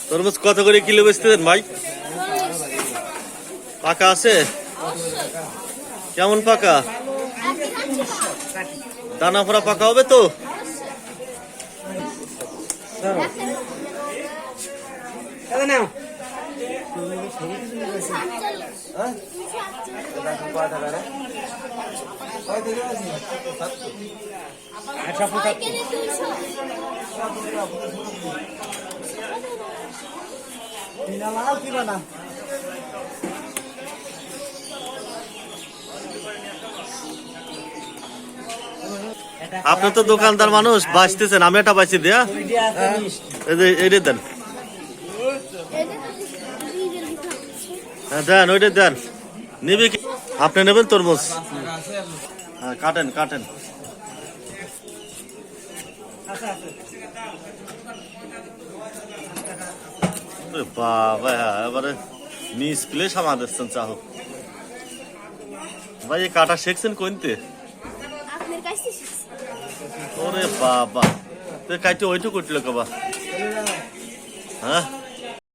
তরমুজ কত করে কিলো বেচতেছেন ভাই? পাকা আছে? কেমন পাকা? দানা ভরা পাকা হবে তো? আপনি তো দোকানদার মানুষ, বাঁচতেছেন, আমি এটা বাঁচি দেয়া এটা দেন। হ্যাঁ দেন, ওইটা দেন। নিবি কি? আপনি নেবেন তরমুজ? হ্যাঁ কাটেন কাটেন। বাবা এবারে মিস প্লেস আমাদের চাহ ভাই, কাটা শিখছেন কোনতে? ওরে বাবা, কাইতে ওইটু করছিল কবা? হ্যাঁ